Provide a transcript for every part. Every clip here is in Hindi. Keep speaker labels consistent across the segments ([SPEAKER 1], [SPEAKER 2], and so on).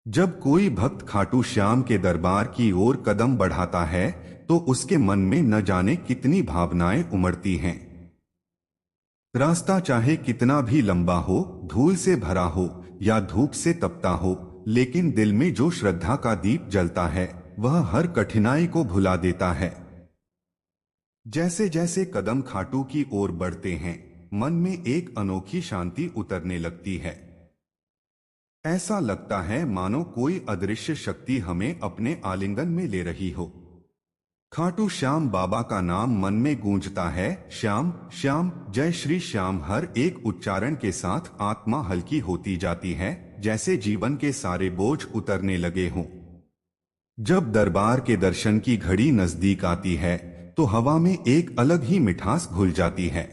[SPEAKER 1] जब कोई भक्त खाटू श्याम के दरबार की ओर कदम बढ़ाता है तो उसके मन में न जाने कितनी भावनाएं उमड़ती हैं। रास्ता चाहे कितना भी लंबा हो, धूल से भरा हो या धूप से तपता हो, लेकिन दिल में जो श्रद्धा का दीप जलता है वह हर कठिनाई को भुला देता है। जैसे जैसे कदम खाटू की ओर बढ़ते हैं, मन में एक अनोखी शांति उतरने लगती है। ऐसा लगता है मानो कोई अदृश्य शक्ति हमें अपने आलिंगन में ले रही हो। खाटू श्याम बाबा का नाम मन में गूंजता है, श्याम श्याम जय श्री श्याम। हर एक उच्चारण के साथ आत्मा हल्की होती जाती है, जैसे जीवन के सारे बोझ उतरने लगे हों। जब दरबार के दर्शन की घड़ी नजदीक आती है तो हवा में एक अलग ही मिठास घुल जाती है।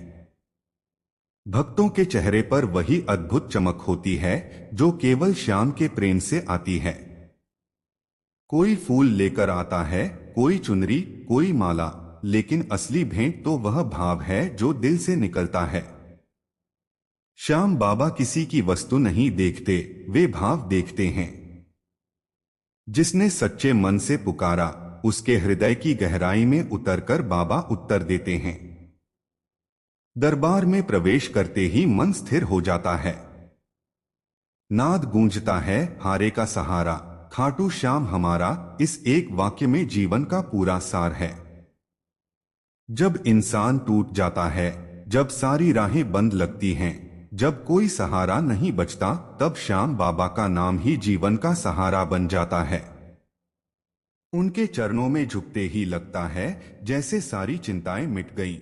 [SPEAKER 1] भक्तों के चेहरे पर वही अद्भुत चमक होती है जो केवल श्याम के प्रेम से आती है। कोई फूल लेकर आता है, कोई चुनरी, कोई माला, लेकिन असली भेंट तो वह भाव है जो दिल से निकलता है। श्याम बाबा किसी की वस्तु नहीं देखते, वे भाव देखते हैं। जिसने सच्चे मन से पुकारा उसके हृदय की गहराई में उतरकर बाबा उत्तर देते हैं। दरबार में प्रवेश करते ही मन स्थिर हो जाता है। नाद गूंजता है, हारे का सहारा, खाटू श्याम हमारा। इस एक वाक्य में जीवन का पूरा सार है। जब इंसान टूट जाता है, जब सारी राहें बंद लगती हैं, जब कोई सहारा नहीं बचता, तब श्याम बाबा का नाम ही जीवन का सहारा बन जाता है। उनके चरणों में झुकते ही लगता है जैसे सारी चिंताएं मिट गईं।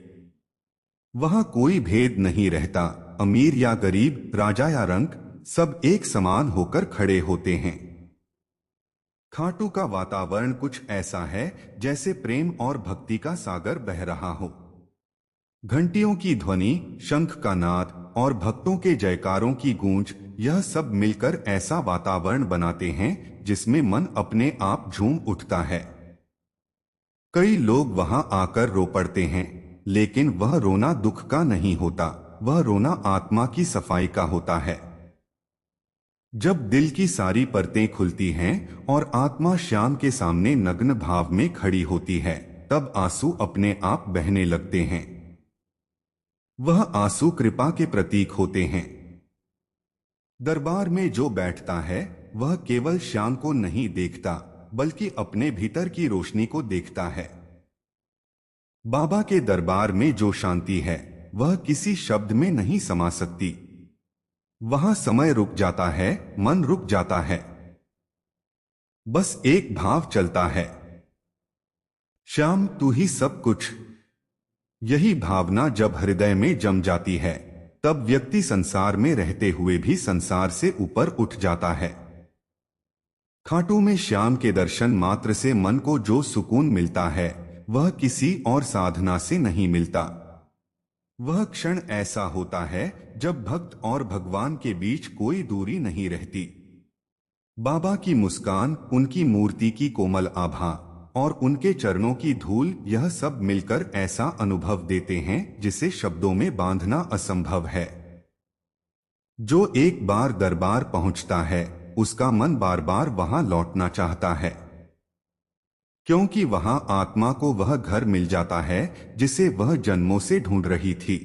[SPEAKER 1] वहां कोई भेद नहीं रहता, अमीर या गरीब, राजा या रंक, सब एक समान होकर खड़े होते हैं। खाटू का वातावरण कुछ ऐसा है जैसे प्रेम और भक्ति का सागर बह रहा हो। घंटियों की ध्वनि, शंख का नाद और भक्तों के जयकारों की गूंज, यह सब मिलकर ऐसा वातावरण बनाते हैं जिसमें मन अपने आप झूम उठता है। कई लोग वहां आकर रो पड़ते हैं, लेकिन वह रोना दुख का नहीं होता, वह रोना आत्मा की सफाई का होता है। जब दिल की सारी परतें खुलती हैं और आत्मा श्याम के सामने नग्न भाव में खड़ी होती है, तब आंसू अपने आप बहने लगते हैं। वह आंसू कृपा के प्रतीक होते हैं। दरबार में जो बैठता है वह केवल श्याम को नहीं देखता, बल्कि अपने भीतर की रोशनी को देखता है। बाबा के दरबार में जो शांति है वह किसी शब्द में नहीं समा सकती। वहां समय रुक जाता है, मन रुक जाता है, बस एक भाव चलता है, श्याम तू ही सब कुछ। यही भावना जब हृदय में जम जाती है, तब व्यक्ति संसार में रहते हुए भी संसार से ऊपर उठ जाता है। खाटू में श्याम के दर्शन मात्र से मन को जो सुकून मिलता है वह किसी और साधना से नहीं मिलता। वह क्षण ऐसा होता है जब भक्त और भगवान के बीच कोई दूरी नहीं रहती। बाबा की मुस्कान, उनकी मूर्ति की कोमल आभा और उनके चरणों की धूल, यह सब मिलकर ऐसा अनुभव देते हैं जिसे शब्दों में बांधना असंभव है। जो एक बार दरबार पहुंचता है उसका मन बार बार वहां लौटना चाहता है, क्योंकि वहां आत्मा को वह घर मिल जाता है जिसे वह जन्मों से ढूंढ रही थी।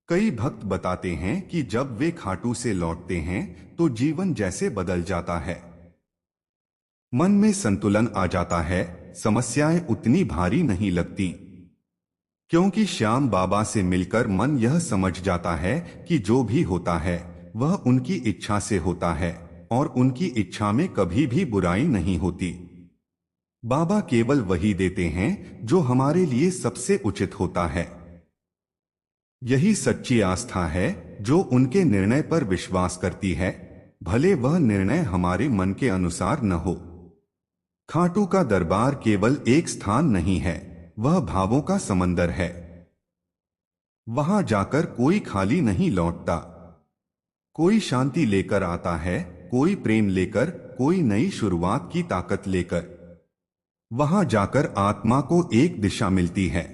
[SPEAKER 1] कई भक्त बताते हैं कि जब वे खाटू से लौटते हैं तो जीवन जैसे बदल जाता है। मन में संतुलन आ जाता है, समस्याएं उतनी भारी नहीं लगती, क्योंकि श्याम बाबा से मिलकर मन यह समझ जाता है कि जो भी होता है वह उनकी इच्छा से होता है और उनकी इच्छा में कभी भी बुराई नहीं होती। बाबा केवल वही देते हैं जो हमारे लिए सबसे उचित होता है। यही सच्ची आस्था है जो उनके निर्णय पर विश्वास करती है, भले वह निर्णय हमारे मन के अनुसार न हो। खाटू का दरबार केवल एक स्थान नहीं है, वह भावों का समंदर है। वहां जाकर कोई खाली नहीं लौटता। कोई शांति लेकर आता है, कोई प्रेम लेकर, कोई नई शुरुआत की ताकत लेकर। वहां जाकर आत्मा को एक दिशा मिलती है।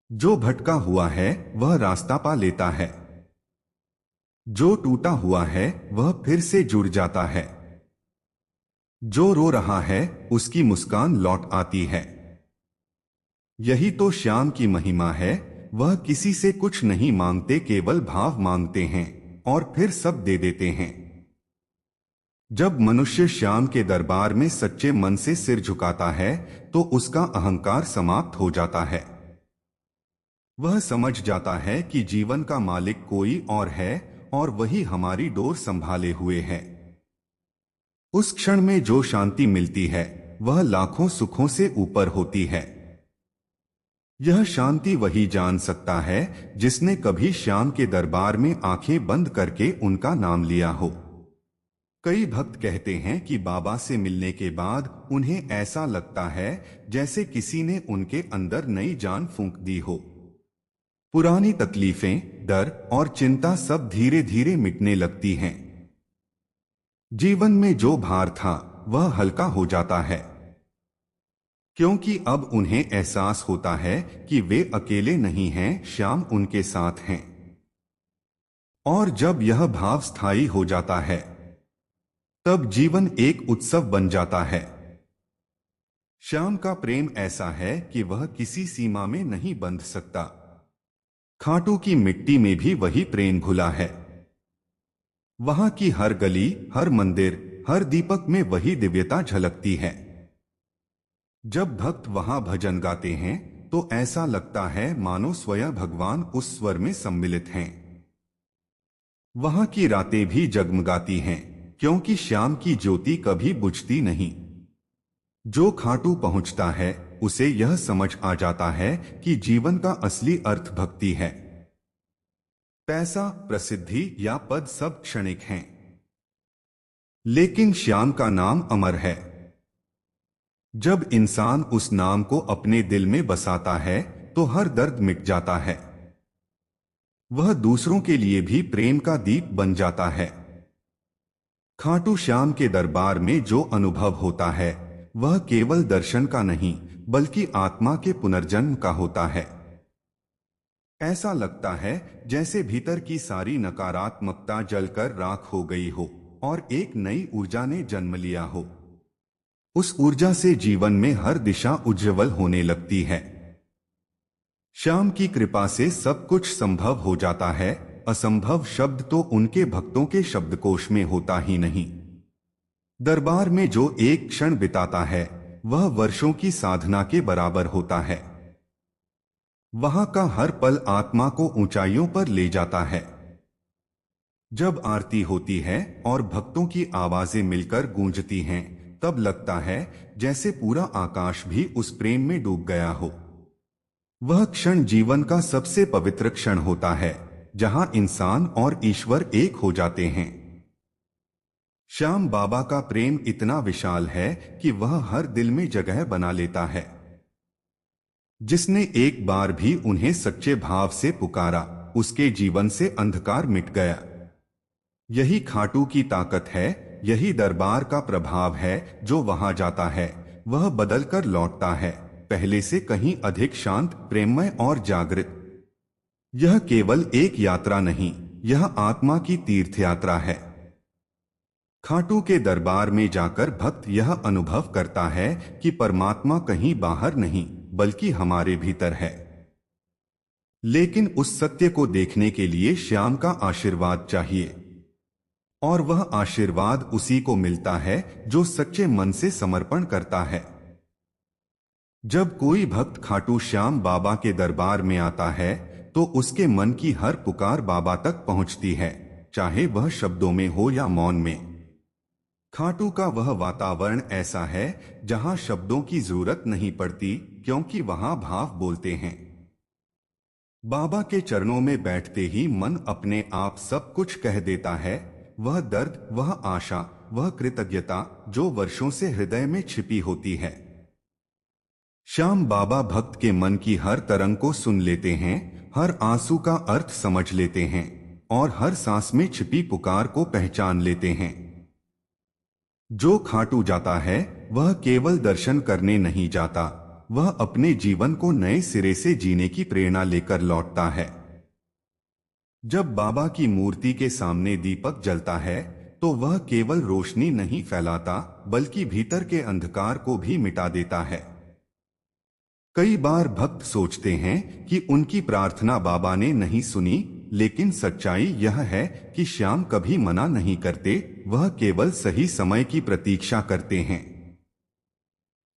[SPEAKER 1] जो भटका हुआ है वह रास्ता पा लेता है, जो टूटा हुआ है वह फिर से जुड़ जाता है। जो रो रहा है उसकी मुस्कान लौट आती है। यही तो श्याम की महिमा है। वह किसी से कुछ नहीं मांगते, केवल भाव मांगते हैं और फिर सब दे देते हैं। जब मनुष्य श्याम के दरबार में सच्चे मन से सिर झुकाता है तो उसका अहंकार समाप्त हो जाता है। वह समझ जाता है कि जीवन का मालिक कोई और है और वही हमारी डोर संभाले हुए है। उस क्षण में जो शांति मिलती है वह लाखों सुखों से ऊपर होती है। यह शांति वही जान सकता है जिसने कभी श्याम के दरबार में आंखें बंद करके उनका नाम लिया हो। कई भक्त कहते हैं कि बाबा से मिलने के बाद उन्हें ऐसा लगता है जैसे किसी ने उनके अंदर नई जान फूंक दी हो। पुरानी तकलीफें, डर और चिंता सब धीरे धीरे मिटने लगती हैं। जीवन में जो भार था वह हल्का हो जाता है, क्योंकि अब उन्हें एहसास होता है कि वे अकेले नहीं हैं, श्याम उनके साथ हैं। और जब यह भाव स्थायी हो जाता है तब जीवन एक उत्सव बन जाता है। श्याम का प्रेम ऐसा है कि वह किसी सीमा में नहीं बंध सकता। खाटू की मिट्टी में भी वही प्रेम घुला है। वहां की हर गली, हर मंदिर, हर दीपक में वही दिव्यता झलकती है। जब भक्त वहां भजन गाते हैं तो ऐसा लगता है मानो स्वयं भगवान उस स्वर में सम्मिलित हैं। वहां की रातें भी जगमगाती हैं, क्योंकि श्याम की ज्योति कभी बुझती नहीं। जो खाटू पहुंचता है उसे यह समझ आ जाता है कि जीवन का असली अर्थ भक्ति है। पैसा, प्रसिद्धि या पद सब क्षणिक हैं, लेकिन श्याम का नाम अमर है। जब इंसान उस नाम को अपने दिल में बसाता है तो हर दर्द मिट जाता है। वह दूसरों के लिए भी प्रेम का दीप बन जाता है। खाटू श्याम के दरबार में जो अनुभव होता है वह केवल दर्शन का नहीं बल्कि आत्मा के पुनर्जन्म का होता है। ऐसा लगता है जैसे भीतर की सारी नकारात्मकता जलकर राख हो गई हो और एक नई ऊर्जा ने जन्म लिया हो। उस ऊर्जा से जीवन में हर दिशा उज्ज्वल होने लगती है। श्याम की कृपा से सब कुछ संभव हो जाता है। असंभव शब्द तो उनके भक्तों के शब्दकोश में होता ही नहीं। दरबार में जो एक क्षण बिताता है वह वर्षों की साधना के बराबर होता है। वहां का हर पल आत्मा को ऊंचाइयों पर ले जाता है। जब आरती होती है और भक्तों की आवाजें मिलकर गूंजती हैं तब लगता है जैसे पूरा आकाश भी उस प्रेम में डूब गया हो। वह क्षण जीवन का सबसे पवित्र क्षण होता है जहां इंसान और ईश्वर एक हो जाते हैं। श्याम बाबा का प्रेम इतना विशाल है कि वह हर दिल में जगह बना लेता है। जिसने एक बार भी उन्हें सच्चे भाव से पुकारा उसके जीवन से अंधकार मिट गया। यही खाटू की ताकत है, यही दरबार का प्रभाव है। जो वहां जाता है वह बदलकर लौटता है, पहले से कहीं अधिक शांत, प्रेममय और जागृत। यह केवल एक यात्रा नहीं, यह आत्मा की तीर्थ यात्रा है। खाटू के दरबार में जाकर भक्त यह अनुभव करता है कि परमात्मा कहीं बाहर नहीं बल्कि हमारे भीतर है। लेकिन उस सत्य को देखने के लिए श्याम का आशीर्वाद चाहिए, और वह आशीर्वाद उसी को मिलता है जो सच्चे मन से समर्पण करता है। जब कोई भक्त खाटू श्याम बाबा के दरबार में आता है तो उसके मन की हर पुकार बाबा तक पहुंचती है, चाहे वह शब्दों में हो या मौन में। खाटू का वह वातावरण ऐसा है जहां शब्दों की जरूरत नहीं पड़ती, क्योंकि वहां भाव बोलते हैं। बाबा के चरणों में बैठते ही मन अपने आप सब कुछ कह देता है। वह दर्द, वह आशा, वह कृतज्ञता जो वर्षों से हृदय में छिपी होती है। श्याम बाबा भक्त के मन की हर तरंग को सुन लेते हैं, हर आंसू का अर्थ समझ लेते हैं और हर सांस में छिपी पुकार को पहचान लेते हैं। जो खाटू जाता है वह केवल दर्शन करने नहीं जाता, वह अपने जीवन को नए सिरे से जीने की प्रेरणा लेकर लौटता है। जब बाबा की मूर्ति के सामने दीपक जलता है तो वह केवल रोशनी नहीं फैलाता बल्कि भीतर के अंधकार को भी मिटा देता है। कई बार भक्त सोचते हैं कि उनकी प्रार्थना बाबा ने नहीं सुनी, लेकिन सच्चाई यह है कि श्याम कभी मना नहीं करते, वह केवल सही समय की प्रतीक्षा करते हैं।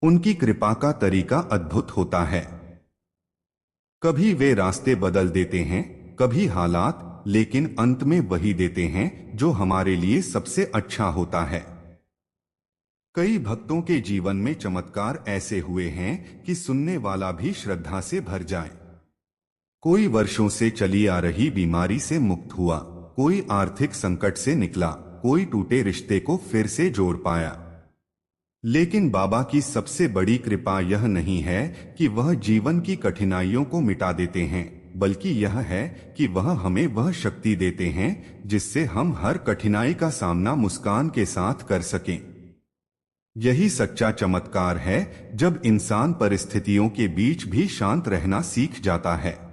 [SPEAKER 1] उनकी कृपा का तरीका अद्भुत होता है। कभी वे रास्ते बदल देते हैं, कभी हालात, लेकिन अंत में वही देते हैं जो हमारे लिए सबसे अच्छा होता है। कई भक्तों के जीवन में चमत्कार ऐसे हुए हैं कि सुनने वाला भी श्रद्धा से भर जाए। कोई वर्षों से चली आ रही बीमारी से मुक्त हुआ, कोई आर्थिक संकट से निकला, कोई टूटे रिश्ते को फिर से जोड़ पाया। लेकिन बाबा की सबसे बड़ी कृपा यह नहीं है कि वह जीवन की कठिनाइयों को मिटा देते हैं, बल्कि यह है कि वह हमें वह शक्ति देते हैं जिससे हम हर कठिनाई का सामना मुस्कान के साथ कर सकें। यही सच्चा चमत्कार है जब इंसान परिस्थितियों के बीच भी शांत रहना सीख जाता है।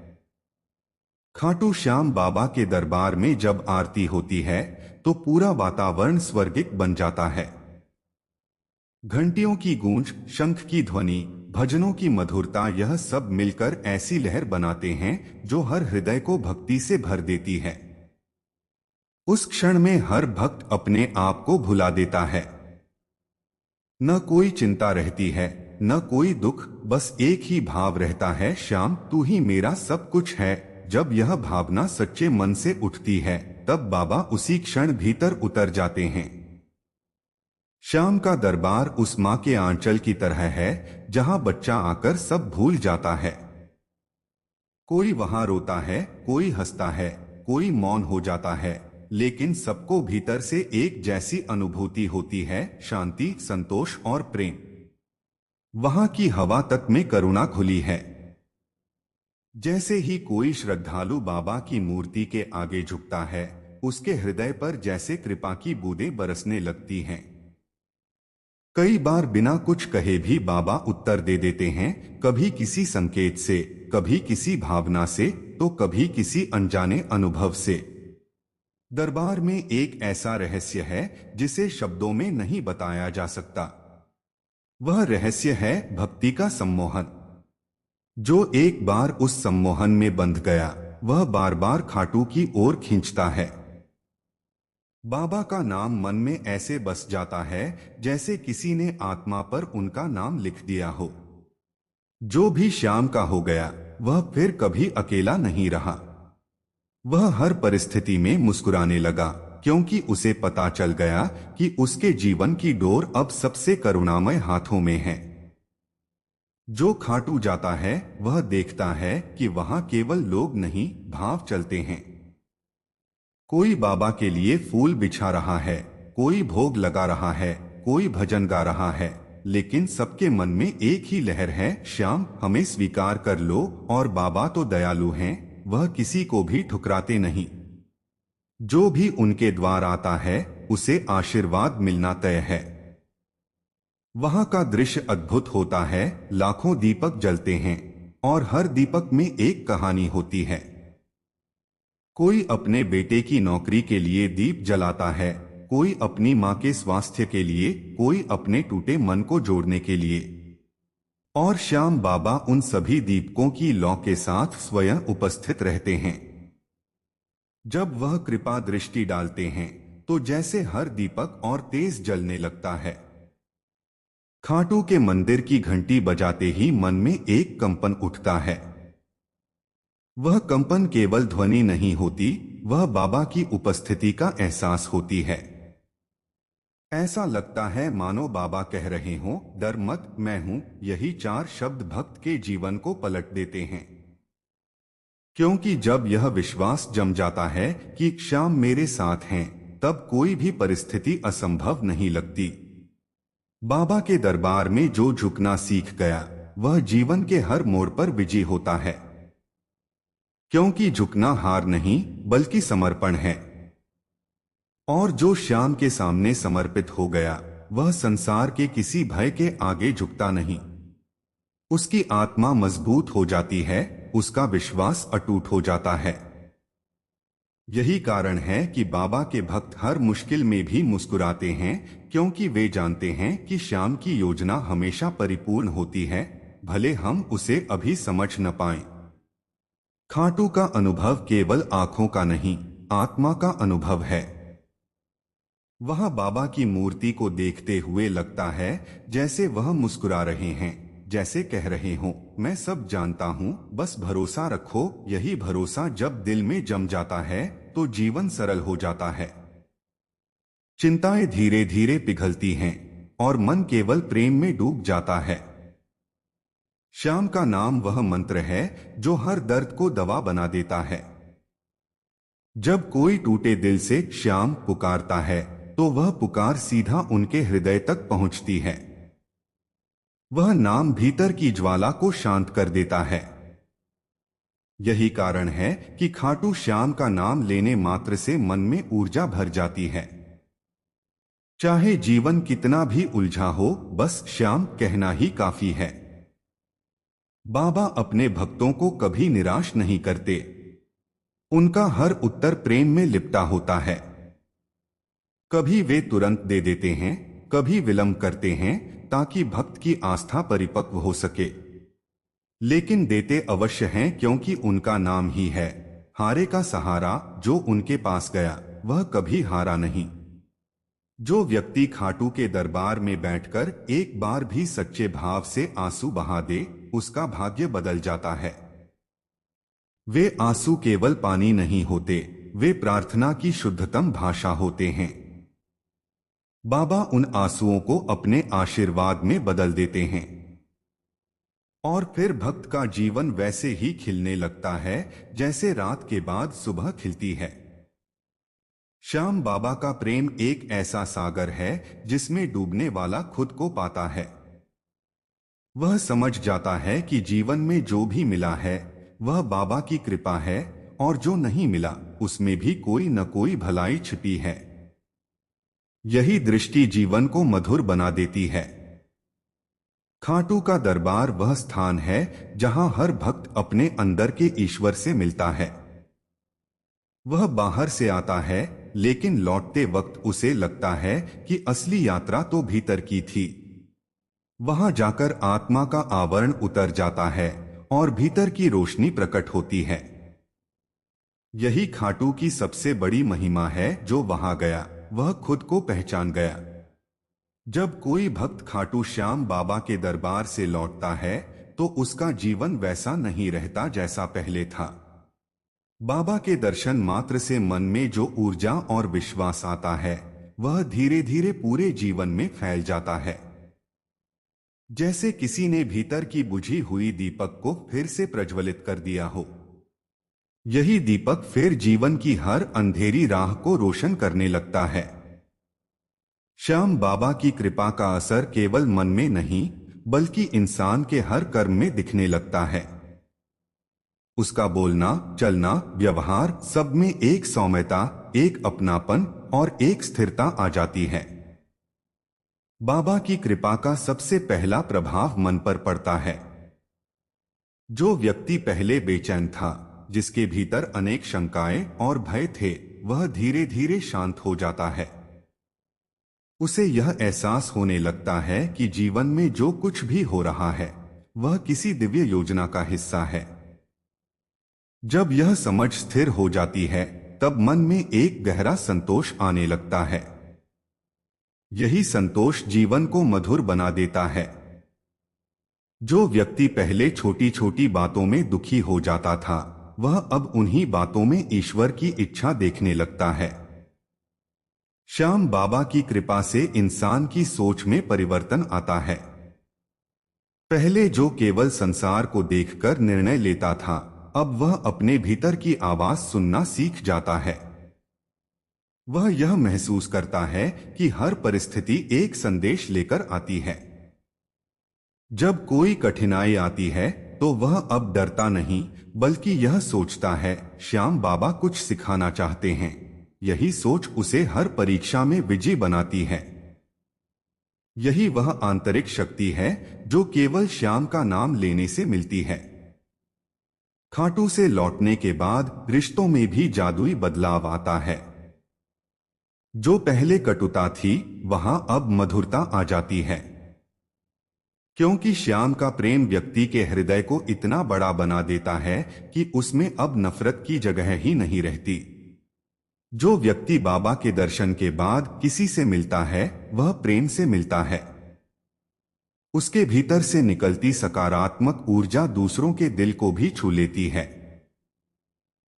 [SPEAKER 1] खाटू श्याम बाबा के दरबार में जब आरती होती है तो पूरा वातावरण स्वर्गिक बन जाता है। घंटियों की गूंज, शंख की ध्वनि, भजनों की मधुरता, यह सब मिलकर ऐसी लहर बनाते हैं जो हर हृदय को भक्ति से भर देती है। उस क्षण में हर भक्त अपने आप को भुला देता है। न कोई चिंता रहती है, न कोई दुख, बस एक ही भाव रहता है, श्याम तू ही मेरा सब कुछ है। जब यह भावना सच्चे मन से उठती है तब बाबा उसी क्षण भीतर उतर जाते हैं। श्याम का दरबार उस माँ के आंचल की तरह है जहां बच्चा आकर सब भूल जाता है। कोई वहां रोता है, कोई हंसता है, कोई मौन हो जाता है, लेकिन सबको भीतर से एक जैसी अनुभूति होती है, शांति, संतोष और प्रेम। वहां की हवा तक में करुणा खुली है। जैसे ही कोई श्रद्धालु बाबा की मूर्ति के आगे झुकता है, उसके हृदय पर जैसे कृपा की बूंदें बरसने लगती हैं। कई बार बिना कुछ कहे भी बाबा उत्तर दे देते हैं, कभी किसी संकेत से, कभी किसी भावना से, तो कभी किसी अनजाने अनुभव से। दरबार में एक ऐसा रहस्य है जिसे शब्दों में नहीं बताया जा सकता। वह रहस्य है भक्ति का सम्मोहन। जो एक बार उस सम्मोहन में बंध गया, वह बार बार खाटू की ओर खींचता है। बाबा का नाम मन में ऐसे बस जाता है जैसे किसी ने आत्मा पर उनका नाम लिख दिया हो। जो भी श्याम का हो गया, वह फिर कभी अकेला नहीं रहा। वह हर परिस्थिति में मुस्कुराने लगा, क्योंकि उसे पता चल गया कि उसके जीवन की डोर अब सबसे करुणामय हाथों में है। जो खाटू जाता है वह देखता है कि वहां केवल लोग नहीं, भाव चलते हैं। कोई बाबा के लिए फूल बिछा रहा है, कोई भोग लगा रहा है, कोई भजन गा रहा है, लेकिन सबके मन में एक ही लहर है, श्याम हमें स्वीकार कर लो। और बाबा तो दयालु हैं, वह किसी को भी ठुकराते नहीं। जो भी उनके द्वार आता है उसे आशीर्वाद मिलना तय है। वहां का दृश्य अद्भुत होता है, लाखों दीपक जलते हैं और हर दीपक में एक कहानी होती है। कोई अपने बेटे की नौकरी के लिए दीप जलाता है, कोई अपनी मां के स्वास्थ्य के लिए, कोई अपने टूटे मन को जोड़ने के लिए। और श्याम बाबा उन सभी दीपकों की लौ के साथ स्वयं उपस्थित रहते हैं। जब वह कृपा दृष्टि डालते हैं तो जैसे हर दीपक और तेज जलने लगता है। खाटू के मंदिर की घंटी बजाते ही मन में एक कंपन उठता है। वह कंपन केवल ध्वनि नहीं होती, वह बाबा की उपस्थिति का एहसास होती है। ऐसा लगता है मानो बाबा कह रहे हों, डर मत, मैं हूं। यही चार शब्द भक्त के जीवन को पलट देते हैं। क्योंकि जब यह विश्वास जम जाता है कि श्याम मेरे साथ हैं, तब कोई भी परिस्थिति असंभव नहीं लगती। बाबा के दरबार में जो झुकना सीख गया, वह जीवन के हर मोड़ पर विजयी होता है। क्योंकि झुकना हार नहीं बल्कि समर्पण है। और जो श्याम के सामने समर्पित हो गया, वह संसार के किसी भय के आगे झुकता नहीं। उसकी आत्मा मजबूत हो जाती है, उसका विश्वास अटूट हो जाता है। यही कारण है कि बाबा के भक्त हर मुश्किल में भी मुस्कुराते हैं, क्योंकि वे जानते हैं कि श्याम की योजना हमेशा परिपूर्ण होती है, भले हम उसे अभी समझ न पाएं। खाटू का अनुभव केवल आंखों का नहीं, आत्मा का अनुभव है। वह बाबा की मूर्ति को देखते हुए लगता है जैसे वह मुस्कुरा रहे हैं, जैसे कह रहे हों, मैं सब जानता हूं, बस भरोसा रखो। यही भरोसा जब दिल में जम जाता है तो जीवन सरल हो जाता है। चिंताएं धीरे धीरे पिघलती हैं और मन केवल प्रेम में डूब जाता है। श्याम का नाम वह मंत्र है जो हर दर्द को दवा बना देता है। जब कोई टूटे दिल से श्याम पुकारता है तो वह पुकार सीधा उनके हृदय तक पहुंचती है। वह नाम भीतर की ज्वाला को शांत कर देता है। यही कारण है कि खाटू श्याम का नाम लेने मात्र से मन में ऊर्जा भर जाती है। चाहे जीवन कितना भी उलझा हो, बस श्याम कहना ही काफी है। बाबा अपने भक्तों को कभी निराश नहीं करते। उनका हर उत्तर प्रेम में लिपटा होता है। कभी वे तुरंत दे देते हैं, कभी विलंब करते हैं, ताकि भक्त की आस्था परिपक्व हो सके। लेकिन देते अवश्य हैं, क्योंकि उनका नाम ही है हारे का सहारा। जो उनके पास गया वह कभी हारा नहीं। जो व्यक्ति खाटू के दरबार में बैठकर एक बार भी सच्चे भाव से आंसू बहा दे, उसका भाग्य बदल जाता है। वे आंसू केवल पानी नहीं होते, वे प्रार्थना की शुद्धतम भाषा होते हैं। बाबा उन आंसुओं को अपने आशीर्वाद में बदल देते हैं और फिर भक्त का जीवन वैसे ही खिलने लगता है जैसे रात के बाद सुबह खिलती है। श्याम बाबा का प्रेम एक ऐसा सागर है जिसमें डूबने वाला खुद को पाता है। वह समझ जाता है कि जीवन में जो भी मिला है वह बाबा की कृपा है, और जो नहीं मिला उसमें भी कोई न कोई भलाई छिपी है। यही दृष्टि जीवन को मधुर बना देती है। खाटू का दरबार वह स्थान है जहां हर भक्त अपने अंदर के ईश्वर से मिलता है। वह बाहर से आता है, लेकिन लौटते वक्त उसे लगता है कि असली यात्रा तो भीतर की थी। वहां जाकर आत्मा का आवरण उतर जाता है और भीतर की रोशनी प्रकट होती है। यही खाटू की सबसे बड़ी महिमा है। जो वहां गया वह खुद को पहचान गया। जब कोई भक्त खाटू श्याम बाबा के दरबार से लौटता है तो उसका जीवन वैसा नहीं रहता जैसा पहले था। बाबा के दर्शन मात्र से मन में जो ऊर्जा और विश्वास आता है वह धीरे धीरे पूरे जीवन में फैल जाता है। जैसे किसी ने भीतर की बुझी हुई दीपक को फिर से प्रज्वलित कर दिया हो। यही दीपक फिर जीवन की हर अंधेरी राह को रोशन करने लगता है। श्याम बाबा की कृपा का असर केवल मन में नहीं, बल्कि इंसान के हर कर्म में दिखने लगता है। उसका बोलना, चलना, व्यवहार, सब में एक सौम्यता, एक अपनापन और एक स्थिरता आ जाती है। बाबा की कृपा का सबसे पहला प्रभाव मन पर पड़ता है। जो व्यक्ति पहले बेचैन था, जिसके भीतर अनेक शंकाएं और भय थे, वह धीरे धीरे शांत हो जाता है। उसे यह एहसास होने लगता है कि जीवन में जो कुछ भी हो रहा है वह किसी दिव्य योजना का हिस्सा है। जब यह समझ स्थिर हो जाती है तब मन में एक गहरा संतोष आने लगता है। यही संतोष जीवन को मधुर बना देता है। जो व्यक्ति पहले छोटी छोटी बातों में दुखी हो जाता था, वह अब उन्हीं बातों में ईश्वर की इच्छा देखने लगता है। श्याम बाबा की कृपा से इंसान की सोच में परिवर्तन आता है। पहले जो केवल संसार को देखकर निर्णय लेता था, अब वह अपने भीतर की आवाज सुनना सीख जाता है। वह यह महसूस करता है कि हर परिस्थिति एक संदेश लेकर आती है। जब कोई कठिनाई आती है तो वह अब डरता नहीं, बल्कि यह सोचता है, श्याम बाबा कुछ सिखाना चाहते हैं। यही सोच उसे हर परीक्षा में विजयी बनाती है। यही वह आंतरिक शक्ति है जो केवल श्याम का नाम लेने से मिलती है। खाटू से लौटने के बाद रिश्तों में भी जादुई बदलाव आता है। जो पहले कटुता थी वहां अब मधुरता आ जाती है, क्योंकि श्याम का प्रेम व्यक्ति के हृदय को इतना बड़ा बना देता है कि उसमें अब नफरत की जगह ही नहीं रहती। जो व्यक्ति बाबा के दर्शन के बाद किसी से मिलता है वह प्रेम से मिलता है। उसके भीतर से निकलती सकारात्मक ऊर्जा दूसरों के दिल को भी छू लेती है।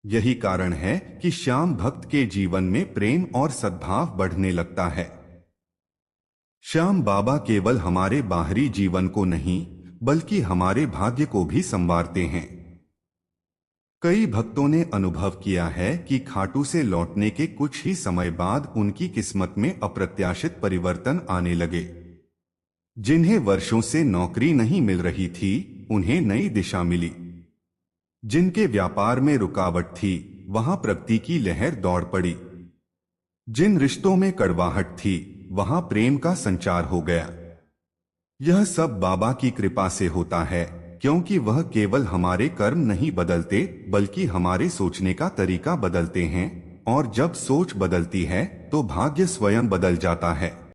[SPEAKER 1] यही कारण है कि श्याम भक्त के जीवन में प्रेम और सद्भाव बढ़ने लगता है। श्याम बाबा केवल हमारे बाहरी जीवन को नहीं बल्कि हमारे भाग्य को भी संवारते हैं। कई भक्तों ने अनुभव किया है कि खाटू से लौटने के कुछ ही समय बाद उनकी किस्मत में अप्रत्याशित परिवर्तन आने लगे। जिन्हें वर्षों से नौकरी नहीं मिल रही थी उन्हें नई दिशा मिली। जिनके व्यापार में रुकावट थी वहां प्रगति की लहर दौड़ पड़ी। जिन रिश्तों में कड़वाहट थी वहां प्रेम का संचार हो गया। यह सब बाबा की कृपा से होता है, क्योंकि वह केवल हमारे कर्म नहीं बदलते बल्कि हमारे सोचने का तरीका बदलते हैं, और जब सोच बदलती है तो भाग्य स्वयं बदल जाता है।